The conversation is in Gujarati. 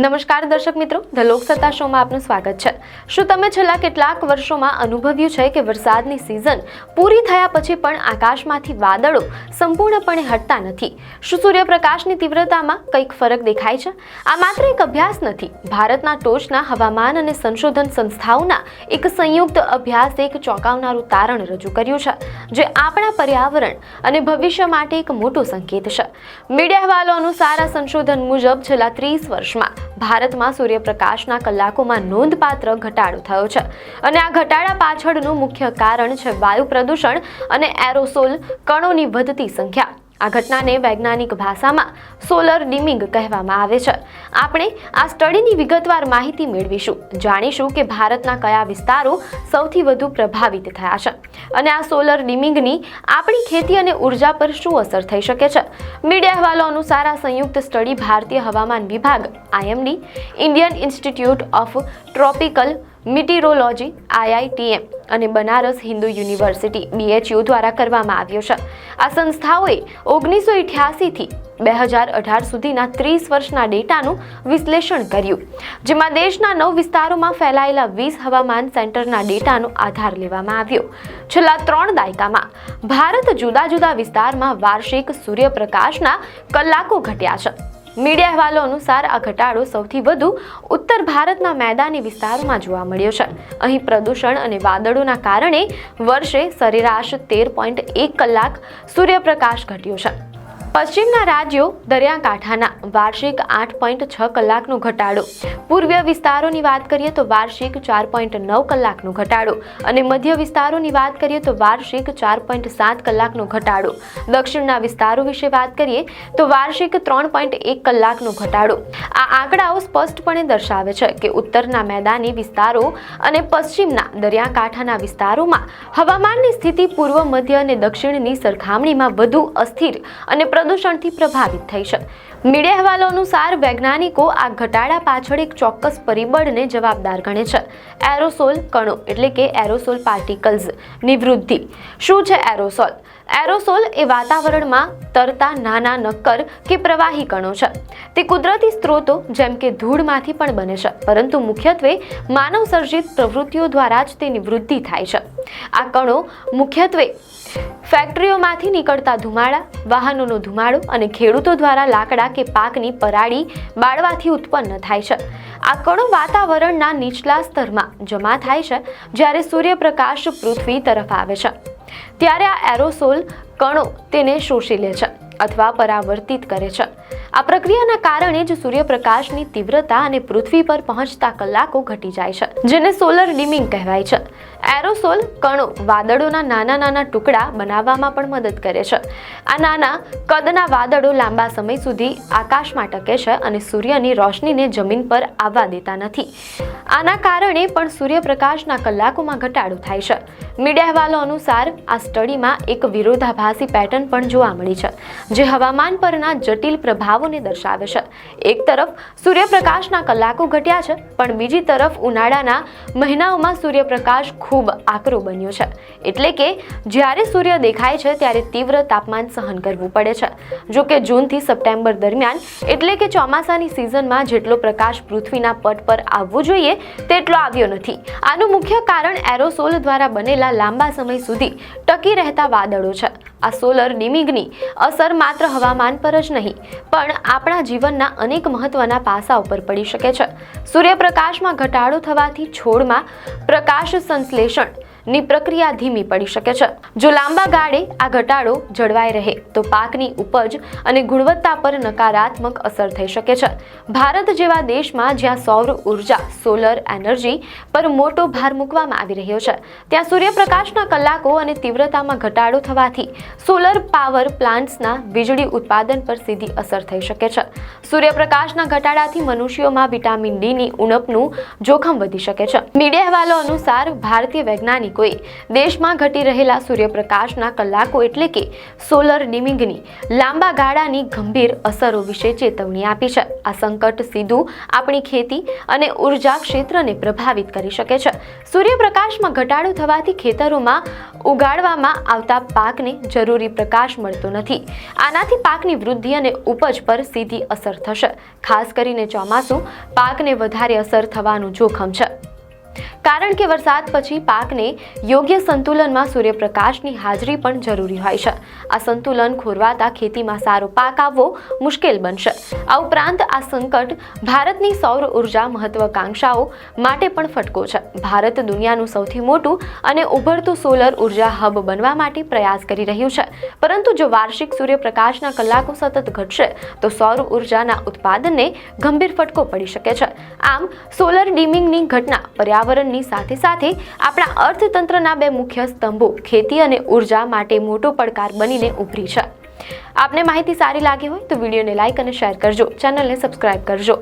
નમસ્કાર દર્શક મિત્રો, ધ લોકસત્તા શોમાં આપનું સ્વાગત છે। શું તમે છેલ્લા કેટલાક વર્ષોમાં અનુભવ્યું છે કે વરસાદની સિઝન પૂરી થયા પછી પણ આકાશમાંથી વાદળો સંપૂર્ણપણે હટતા નથી? શું સૂર્યપ્રકાશની તીવ્રતામાં કંઈક ફરક દેખાય છે? આ માત્ર એક અભ્યાસ નથી, ભારતના ટોચના હવામાન અને સંશોધન સંસ્થાઓના એક સંયુક્ત અભ્યાસે એક ચોંકાવનારું તારણ રજૂ કર્યું છે, જે આપણા પર્યાવરણ અને ભવિષ્ય માટે એક મોટો સંકેત છે। મીડિયા અહેવાલો અનુસાર આ સંશોધન મુજબ છેલ્લા 30 વર્ષમાં ભારતમાં સૂર્યપ્રકાશના કલાકોમાં નોંધપાત્ર ઘટાડો થયો છે, અને આ ઘટાડા પાછળનું મુખ્ય કારણ છે વાયુ પ્રદૂષણ અને એરોસોલ કણોની વધતી સંખ્યા। આ ઘટનાને વૈજ્ઞાનિક ભાષામાં સોલર ડિમિંગ કહેવામાં આવે છે। આપણે આ સ્ટડીની વિગતવાર માહિતી મેળવીશું, જાણીશું કે ભારતના કયા વિસ્તારો સૌથી વધુ પ્રભાવિત થયા છે અને આ સોલર ડિમિંગની આપણી ખેતી અને ઉર્જા પર શું અસર થઈ શકે છે। મીડિયા અહેવાલો અનુસાર આ સંયુક્ત સ્ટડી ભારતીય હવામાન વિભાગ IMD, Indian Institute of Tropical Meteorology IITM અને બનારસ હિન્દુ યુનિવર્સિટી BHU દ્વારા કરવામાં આવ્યો છે। આ સંસ્થાઓએ 1988 થી 2018 સુધીના 30 વર્ષના ડેટાનું વિશ્લેષણ કર્યું, જેમાં દેશના 9 વિસ્તારોમાં ફેલાયેલા 20 હવામાન સેન્ટરના ડેટાનો આધાર લેવામાં આવ્યો। છેલ્લા 3 દાયકામાં ભારત જુદા જુદા વિસ્તારમાં વાર્ષિક સૂર્યપ્રકાશના કલાકો ઘટ્યા છે। મીડિયા અહેવાલો અનુસાર આ ઘટાડો સૌથી વધુ ઉત્તર ભારતના મેદાની વિસ્તારોમાં જોવા મળ્યો છે। અહીં પ્રદૂષણ અને વાદળોના કારણે વર્ષે સરેરાશ 13.1 કલાક સૂર્યપ્રકાશ ઘટ્યો છે। પશ્ચિમના રાજ્યો દરિયાકાંઠાના વાર્ષિક 8.6 કલાકનો ઘટાડો, પૂર્વીય વિસ્તારોની વાત કરીએ તો વાર્ષિક 4.9 કલાકનો ઘટાડો અને મધ્ય વિસ્તારોની વાત કરીએ તો વાર્ષિક 4.7 કલાકનો ઘટાડો, દક્ષિણના વિસ્તારો વિશે વાત કરીએ તો વાર્ષિક 3.1 કલાકનો ઘટાડો। આ આંકડાઓ સ્પષ્ટપણે દર્શાવે છે કે ઉત્તરના મેદાની વિસ્તારો અને પશ્ચિમના દરિયાકાંઠાના વિસ્તારોમાં હવામાનની સ્થિતિ પૂર્વ, મધ્ય અને દક્ષિણની સરખામણીમાં વધુ અસ્થિર અને પ્રદૂષણથી પ્રભાવિત થઈ છે। મીડિયા અહેવાલો અનુસાર વૈજ્ઞાનિકો આ ઘટાડા પાછળ એક ચોક્કસ પરિબળને જવાબદાર ગણે છે, એરોસોલ કણો એટલે કે એરોસોલ પાર્ટિકલ્સ ની વૃદ્ધિ। શું છે એરોસોલ? એરોસોલ એ વાતાવરણમાં તરતા નાના નક્કર કે પ્રવાહી કણો છે। તે કુદરતી સ્ત્રોતો જેમ કે ધૂળમાંથી પણ બને છે, પરંતુ મુખ્યત્વે માનવ સર્જિત પ્રવૃત્તિઓ દ્વારા જ તેની વૃદ્ધિ થાય છે। આ કણો મુખ્યત્વે ફેક્ટરીઓમાંથી નીકળતા ધુમાડા, વાહનોનો ધુમાડો અને ખેડૂતો દ્વારા લાકડા કે પાકની પરાળી બાળવાથી ઉત્પન્ન થાય છે। આ કણો વાતાવરણના નીચલા સ્તરમાં જમા થાય છે જ્યારે સૂર્યપ્રકાશ પૃથ્વી તરફ આવે છે, ત્યારે આ એરોસોલ કણો તેને શોષી લે છે અથવા પરાવર્તિત કરે છે। આ પ્રક્રિયાના કારણે જ સૂર્યપ્રકાશની તીવ્રતા અને પૃથ્વી પર પહોંચતા કલાકો ઘટી જાય છે, જેને સોલર ડિમિંગ કહેવાય છે। એરોસોલ કણો વાદળોના નાના નાના ટુકડા બનાવવામાં પણ મદદ કરે છે। આ નાના કદના વાદળો લાંબા સમય સુધી આકાશમાં ટકે છે અને સૂર્યની રોશનીને જમીન પર આવવા દેતા નથી। આના કારણે પણ સૂર્યપ્રકાશના કલાકોમાં ઘટાડો થાય છે। મીડિયા અહેવાલો અનુસાર આ સ્ટડીમાં એક વિરોધાભાસી પેટર્ન પણ જોવા મળી છે, જે હવામાન પરના જટિલ પ્રભાવોને દર્શાવે છે। એક તરફ સૂર્યપ્રકાશના કલાકો ઘટ્યા છે, પણ બીજી તરફ ઉનાળાના મહિનાઓમાં સૂર્યપ્રકાશ ખૂબ આકરો બન્યો છે, એટલે કે જ્યારે સૂર્ય દેખાય છે ત્યારે તીવ્ર તાપમાન સહન કરવું પડે છે। જો કે જૂનથી સપ્ટેમ્બર દરમિયાન એટલે કે ચોમાસાની સિઝનમાં જેટલો પ્રકાશ પૃથ્વીના પટ પર આવવો જોઈએ તેટલો આવ્યો નથી। આનું મુખ્ય કારણ એરોસોલ દ્વારા બનેલા લાંબા સમય સુધી ટકી રહેતા વાદળો છે। આ સોલર ડિમિંગની અસર માત્ર હવામાન પર જ નહીં, પણ આપણા જીવનના અનેક મહત્વના પાસાઓ પર પડી શકે છે। સૂર્યપ્રકાશમાં ઘટાડો થવાથી છોડમાં પ્રકાશ સંશ્લેષણ ની પ્રક્રિયા ધીમી પડી શકે છે। જો લાંબા ગાળે આ ઘટાડો જળવાઈ રહે તો પાકની ઉપજ અને ગુણવત્તા પર નકારાત્મક અસર થઈ શકે છે। ભારત જેવા દેશમાં જ્યાં સૌર ઉર્જા સોલર એનર્જી પર મોટો ભાર મૂકવામાં આવી રહ્યો છે, ત્યાં સૂર્યપ્રકાશના કલાકો અને તીવ્રતામાં ઘટાડો થવાથી સોલર પાવર પ્લાન્ટ્સના વીજળી ઉત્પાદન પર સીધી અસર થઈ શકે છે। સૂર્યપ્રકાશના ઘટાડાથી મનુષ્યોમાં વિટામિન ડી ની ઉણપનું જોખમ વધી શકે છે। મીડિયા અહેવાલો અનુસાર ભારતીય વૈજ્ઞાનિક વૈજ્ઞાનિકોએ દેશમાં ઘટી રહેલા સૂર્યપ્રકાશના કલાકો એટલે કે સોલર ડિમિંગની લાંબા ગાળાની ગંભીર અસરો વિશે ચેતવણી આપી છે. આ સંકટ સીધું આપણી ખેતી અને ઉર્જા ક્ષેત્રને પ્રભાવિત કરી શકે છે. સૂર્યપ્રકાશમાં ઘટાડો થવાથી ખેતરોમાં ઉગાડવામાં આવતા પાકને જરૂરી પ્રકાશ મળતો નથી. આનાથી પાકની વૃદ્ધિ અને ઉપજ પર સીધી અસર થશે. ખાસ કરીને ચોમાસું પાકને વધારે અસર થવાનું જોખમ છે, કારણ કે વરસાદ પછી પાકને યોગ્ય સંતુલનમાં સૂર્યપ્રકાશની હાજરી પણ જરૂરી હોય છે. આ સંતુલન ખોરવાતા ખેતીમાં સારો પાક આવવો મુશ્કેલ બનશે. આ ઉપરાંત આ સંકટ ભારતની સૌર ઉર્જા મહત્વાકાંક્ષાઓ માટે પણ ફટકો છે. ભારત દુનિયાનું સૌથી મોટું અને ઉભરતું સોલર ઉર્જા હબ બનવા માટે પ્રયાસ કરી રહ્યું છે, પરંતુ જો વાર્ષિક સૂર્યપ્રકાશના કલાકો સતત ઘટશે તો સૌર ઉર્જાના ઉત્પાદનને ગંભીર ફટકો પડી શકે છે. આમ સોલર ડિમિંગની ઘટના પર્યાવરણની સાથે સાથે આપણા અર્થતંત્રના બે મુખ્ય સ્તંભો ખેતી અને ઉર્જા માટે મોટો પડકાર બનીને ઉભરી છે. આપને માહિતી સારી લાગી હોય તો વિડીયોને લાઈક અને શેર કરજો, ચેનલને સબસ્ક્રાઇબ કરજો.